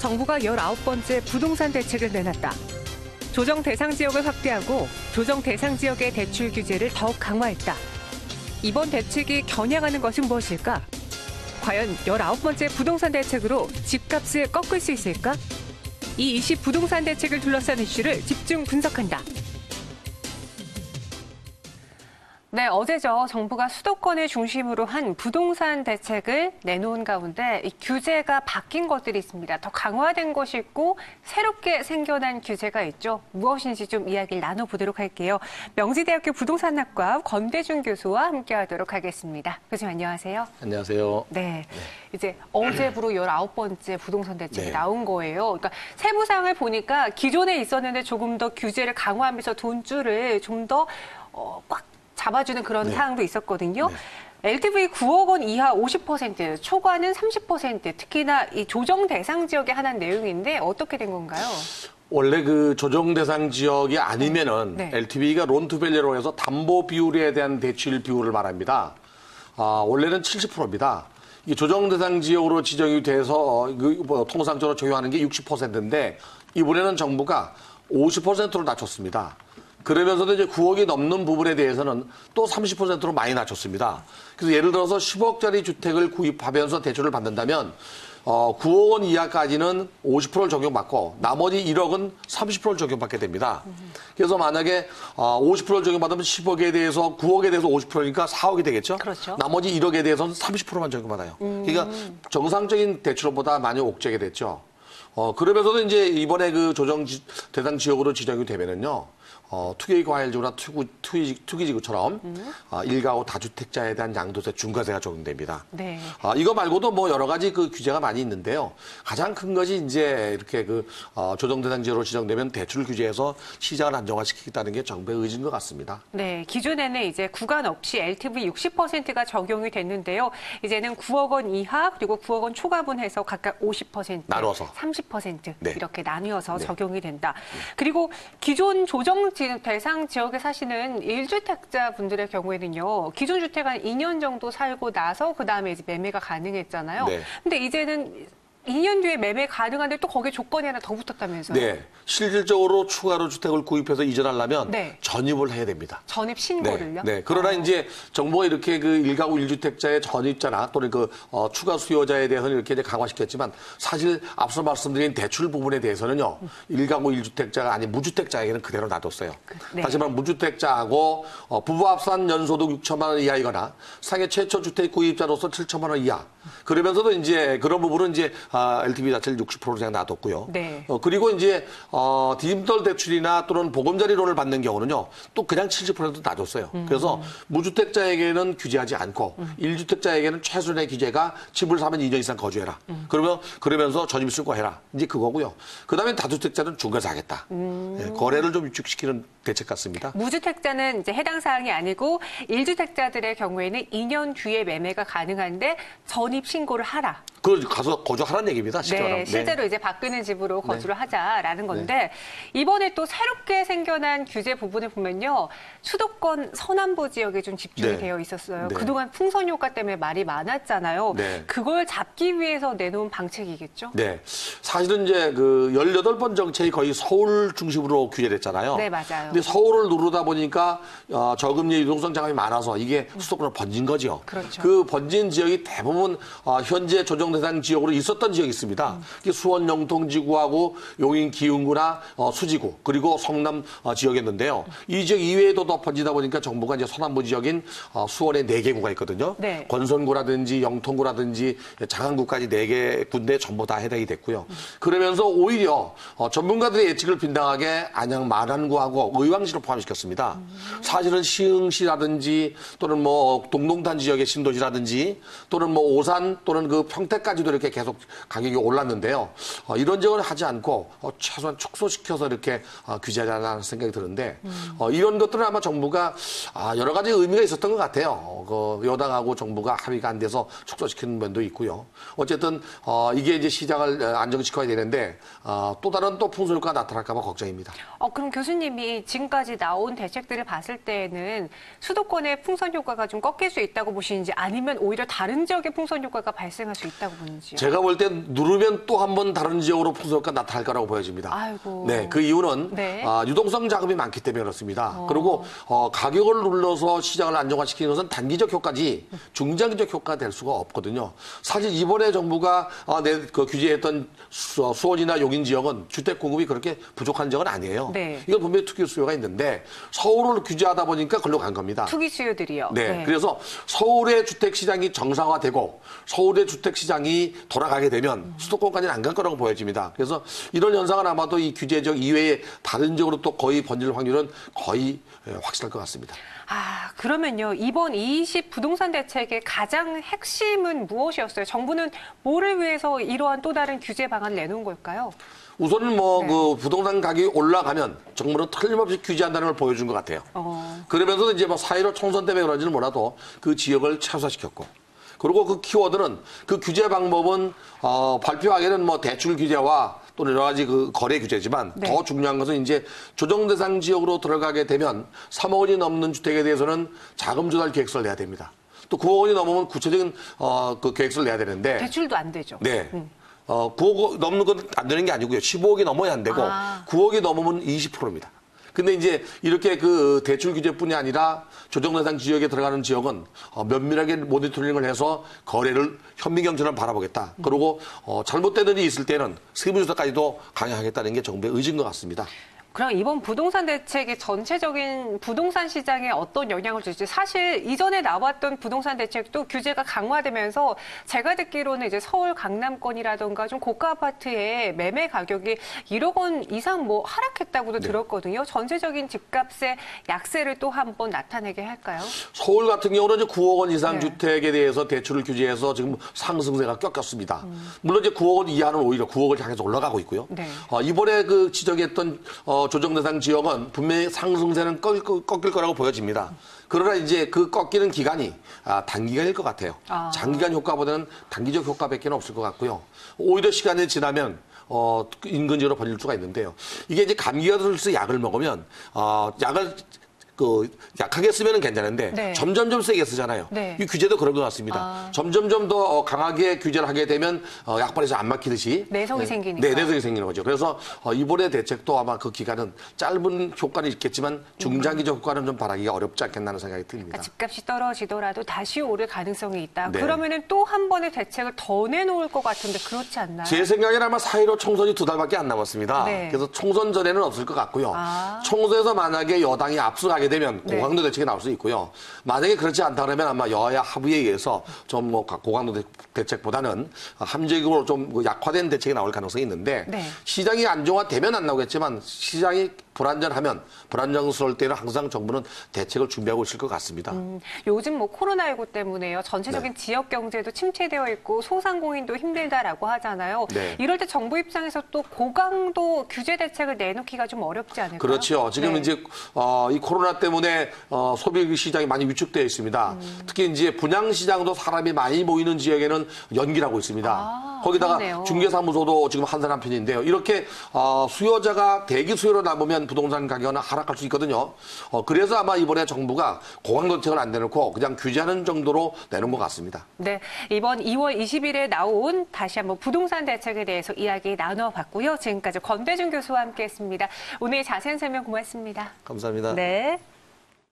정부가 19번째 부동산 대책을 내놨다. 조정 대상 지역을 확대하고 조정 대상 지역의 대출 규제를 더욱 강화했다. 이번 대책이 겨냥하는 것은 무엇일까? 과연 19번째 부동산 대책으로 집값을 꺾을 수 있을까? 이 20 부동산 대책을 둘러싼 이슈를 집중 분석한다. 네, 어제죠. 정부가 수도권을 중심으로 한 부동산 대책을 내놓은 가운데 이 규제가 바뀐 것들이 있습니다. 더 강화된 것이 있고 새롭게 생겨난 규제가 있죠. 무엇인지 좀 이야기를 나눠보도록 할게요. 명지대학교 부동산학과 권대중 교수와 함께하도록 하겠습니다. 교수님 안녕하세요. 안녕하세요. 네, 이제 어제부로 19번째 부동산 대책이 네. 나온 거예요. 그러니까 세부사항을 보니까 기존에 있었는데 조금 더 규제를 강화하면서 돈줄을 좀 더 꽉 잡아주는 그런 네. 사항도 있었거든요. 네. LTV 9억 원 이하 50%, 초과는 30%, 특히나 이 조정 대상 지역에 한한 내용인데 어떻게 된 건가요? 원래 그 조정 대상 지역이 아니면은 네. LTV가 론투밸리로 해서 담보 비율에 대한 대출 비율을 말합니다. 원래는 70%입니다. 이 조정 대상 지역으로 지정이 돼서 통상적으로 적용하는 게 60%인데 이번에는 정부가 50%로 낮췄습니다. 그러면서도 이제 9억이 넘는 부분에 대해서는 또 30%로 많이 낮췄습니다. 그래서 예를 들어서 10억짜리 주택을 구입하면서 대출을 받는다면 9억 원 이하까지는 50%를 적용받고 나머지 1억은 30%를 적용받게 됩니다. 그래서 만약에 50%를 적용받으면 10억에 대해서 9억에 대해서 50%니까 4억이 되겠죠? 그렇죠. 나머지 1억에 대해서는 30%만 적용받아요. 그러니까 정상적인 대출보다 많이 옥죄게 됐죠. 그러면서도 이제 이번에 그 조정 대상 지역으로 지정이 되면은요. 투기과열지구나 투기지구처럼 일가구 다주택자에 대한 양도세 중과세가 적용됩니다. 네. 이거 말고도 뭐 여러 가지 그 규제가 많이 있는데요. 가장 큰 것이 이제 이렇게 그 조정 대상 지역으로 지정되면 대출 규제에서 시장을 안정화시키겠다는 게 정부의 의지인 것 같습니다. 네, 기존에는 이제 구간 없이 LTV 60%가 적용이 됐는데요. 이제는 9억 원 이하 그리고 9억 원 초과분해서 각각 50%, 나눠서 30% 네. 이렇게 나뉘어서 네. 적용이 된다. 그리고 기존 조정 대상 지역에 사시는 1주택자 분들의 경우에는요. 기존 주택 한 2년 정도 살고 나서 그다음에 이제 매매가 가능했잖아요. 네. 근데 이제는 2년 뒤에 매매 가능한데 또 거기에 조건이 하나 더 붙었다면서요? 네. 실질적으로 추가로 주택을 구입해서 이전하려면 네. 전입을 해야 됩니다. 전입 신고를요? 네. 그러나 이제 정부가 이렇게 그 1가구 1주택자의 전입자나 또는 그 추가 수요자에 대해서는 이렇게 이제 강화시켰지만 사실 앞서 말씀드린 대출 부분에 대해서는요. 1가구 1주택자가 아닌 무주택자에게는 그대로 놔뒀어요. 네. 다시 말하면 무주택자하고 부부 합산 연소득 6천만 원 이하이거나 상해 최초 주택 구입자로서 7천만 원 이하. 그러면서도 이제 그런 부분은 이제 LTV 자체를 60%로 그냥 놔뒀고요. 네. 그리고 이제 디딤돌 대출이나 또는 보금자리 론을 받는 경우는요. 또 그냥 70% 놔뒀어요. 그래서 무주택자에게는 규제하지 않고 1주택자에게는 최소한의 규제가 집을 사면 2년 이상 거주해라. 그러면서 전입 신고해라. 이제 그거고요. 그다음에 다주택자는 중과세 하겠다. 네, 거래를 좀 위축시키는 대책 같습니다. 무주택자는 이제 해당 사항이 아니고 1주택자들의 경우에는 2년 뒤에 매매가 가능한데 전입 신고를 하라. 가서 거주하라는 얘기입니다. 쉽게 말하면. 네, 실제로 이제 바꾸는 집으로 거주를 네. 하자라는 건데 이번에 또 새롭게 생겨난 규제 부분을 보면요. 수도권 서남부 지역에 좀 집중이 네. 되어 있었어요. 네. 그동안 풍선 효과 때문에 말이 많았잖아요. 네. 그걸 잡기 위해서 내놓은 방책이겠죠? 네. 사실은 이제 그 18번 정책이 거의 서울 중심으로 규제됐잖아요. 네, 맞아요. 근데 서울을 누르다 보니까 저금리 유동성 자금이 많아서 이게 수도권으로 번진 거죠. 그렇죠. 그 번진 지역이 대부분 현재 조정 대상 지역으로 있었던 지역이 있습니다. 이게 수원 영통지구하고 용인 기흥구나 수지구 그리고 성남 지역이었는데요. 이 지역 이외에도 더 번지다 보니까 정부가 이제 서남부 지역인 수원에 4개 구가 있거든요. 네. 권선구라든지 영통구라든지 장안구까지 4개 군데 전부 다 해당이 됐고요. 그러면서 오히려 전문가들의 예측을 빗나가게 안양 마란구하고 의왕시를 포함시켰습니다. 사실은 시흥시라든지 또는 뭐 동동탄 지역의 신도시라든지 또는 뭐 오산 또는 그 평택까지도 이렇게 계속 가격이 올랐는데요. 이런 지역을 하지 않고 최소한 축소시켜서 이렇게 규제하자는 생각이 드는데 이런 것들은 아마 정부가 여러 가지 의미가 있었던 것 같아요. 그 여당하고 정부가 합의가 안 돼서 축소시키는 면도 있고요. 어쨌든 이게 이제 시장을 안정시켜야 되는데 또 다른 또 풍선 효과가 나타날까 봐 걱정입니다. 그럼 교수님이 지금까지 나온 대책들을 봤을 때에는 수도권의 풍선 효과가 좀 꺾일 수 있다고 보시는지 아니면 오히려 다른 지역의 풍선 효과가 발생할 수 있다고 보는지요? 제가 볼 때 누르면 또 한 번 다른 지역으로 풍선 효과가 나타날 거라고 보여집니다. 아이고. 네, 그 이유는 네. 유동성 자금이 많기 때문에 그렇습니다. 그리고 가격을 눌러서 시장을 안정화시키는 것은 단기적 효과지 중장기적 효과가 될 수가 없거든요. 사실 이번에 정부가 그 규제했던 수원이나 용인 지역은 주택 공급이 그렇게 부족한 지역은 아니에요. 네. 이건 분명히 투기 수요가 있는데 서울을 규제하다 보니까 그걸로 간 겁니다. 투기 수요들이요. 네. 그래서 서울의 주택 시장이 정상화되고 서울의 주택 시장이 돌아가게 되면 수도권까지는 안 갈 거라고 보여집니다. 그래서 이런 현상은 아마도 이 규제 지역 이외에 다른 지역으로 또 거의 번질 확률은 거의 확실할 것 같습니다. 그러면요. 이번 2.20 부동산 대책의 가장 핵심은 무엇이었어요? 정부는 뭐를 위해서 이러한 또 다른 규제 방안을 내놓은 걸까요? 우선은 그 부동산 가격이 올라가면 정부는 틀림없이 규제한다는 걸 보여준 것 같아요. 그러면서 이제 4.15 총선 때문에 그런지는 몰라도 그 지역을 최소화시켰고. 그리고 그 키워드는 그 규제 방법은 발표하기에는 대출 규제와 또는 여러 가지 그 거래 규제지만 네. 더 중요한 것은 이제 조정 대상 지역으로 들어가게 되면 3억 원이 넘는 주택에 대해서는 자금 조달 계획서를 내야 됩니다. 또 9억 원이 넘으면 구체적인 그 계획서를 내야 되는데 대출도 안 되죠. 네. 9억 넘는 건 안 되는 게 아니고요. 15억이 넘어야 안 되고 9억이 넘으면 20%입니다. 근데 이제 이렇게 그 대출 규제뿐이 아니라 조정 대상 지역에 들어가는 지역은 면밀하게 모니터링을 해서 거래를 현미경처럼 바라보겠다. 그리고 잘못되는 일이 있을 때는 세무조사까지도 강행하겠다는 게 정부의 의지인 것 같습니다. 그럼 이번 부동산 대책이 전체적인 부동산 시장에 어떤 영향을 줄지 사실 이전에 나왔던 부동산 대책도 규제가 강화되면서 제가 듣기로는 이제 서울 강남권이라든가 좀 고가 아파트의 매매 가격이 1억 원 이상 하락했다고도 들었거든요. 전체적인 집값의 약세를 또 한번 나타내게 할까요? 서울 같은 경우는 이제 9억 원 이상 네. 주택에 대해서 대출을 규제해서 지금 상승세가 꺾였습니다. 물론 이제 9억 원 이하는 오히려 9억을 향해서 올라가고 있고요. 네. 이번에 그 지적했던 조정 대상 지역은 분명히 상승세는 꺾일 거라고 보여집니다. 그러나 이제 그 꺾이는 기간이 단기간일 것 같아요. 장기간 효과보다는 단기적 효과밖에 없을 것 같고요. 오히려 시간이 지나면 인근지로 번질 수가 있는데요. 이게 이제 감기가 들어서 약을 먹으면 약을 약하게 쓰면 괜찮은데 네. 점점점 세게 쓰잖아요. 네. 이 규제도 그런 것 같습니다. 점점점 더 강하게 규제를 하게 되면 약발에서 안 막히듯이 내성이 생기니까. 네, 내성이 생기는 거죠. 그래서 이번에 대책도 아마 그 기간은 짧은 효과는 있겠지만 중장기적 효과는 좀 바라기가 어렵지 않겠나는 생각이 듭니다. 그러니까 집값이 떨어지더라도 다시 오를 가능성이 있다. 네. 그러면은 또 한 번의 대책을 더 내놓을 것 같은데 그렇지 않나요? 제 생각에는 아마 4.15 총선이 2달밖에 안 남았습니다. 네. 그래서 총선 전에는 없을 것 같고요. 총선에서 만약에 여당이 압승하게 되면 네. 고강도 대책이 나올 수 있고요. 만약에 그렇지 않다 그러면 아마 여야 합의에 의해서 좀 고강도 대책보다는 함재적으로 좀 약화된 대책이 나올 가능성이 있는데 네. 시장이 안정화되면 안 나오겠지만 시장이 불안전하면 불안정스러울 때는 항상 정부는 대책을 준비하고 있을 것 같습니다. 요즘 코로나19 때문에요. 전체적인 네. 지역 경제도 침체되어 있고 소상공인도 힘들다라고 하잖아요. 네. 이럴 때 정부 입장에서 또 고강도 규제 대책을 내놓기가 좀 어렵지 않을까요? 그렇죠. 지금 네. 이제 이 코로나 때문에 소비 시장이 많이 위축되어 있습니다. 특히 이제 분양 시장도 사람이 많이 모이는 지역에는 연기를 하고 있습니다. 거기다가 그렇네요. 중개사무소도 지금 한 사람 편인데요. 이렇게 수요자가 대기 수요로 남으면 부동산 가격은 하락할 수 있거든요. 그래서 아마 이번에 정부가 고강도 대책을 안 내놓고 그냥 규제하는 정도로 내놓은 것 같습니다. 네, 이번 2월 20일에 나온 다시 한번 부동산 대책에 대해서 이야기 나눠봤고요. 지금까지 권대중 교수와 함께했습니다. 오늘 자세한 설명 고맙습니다. 감사합니다. 네.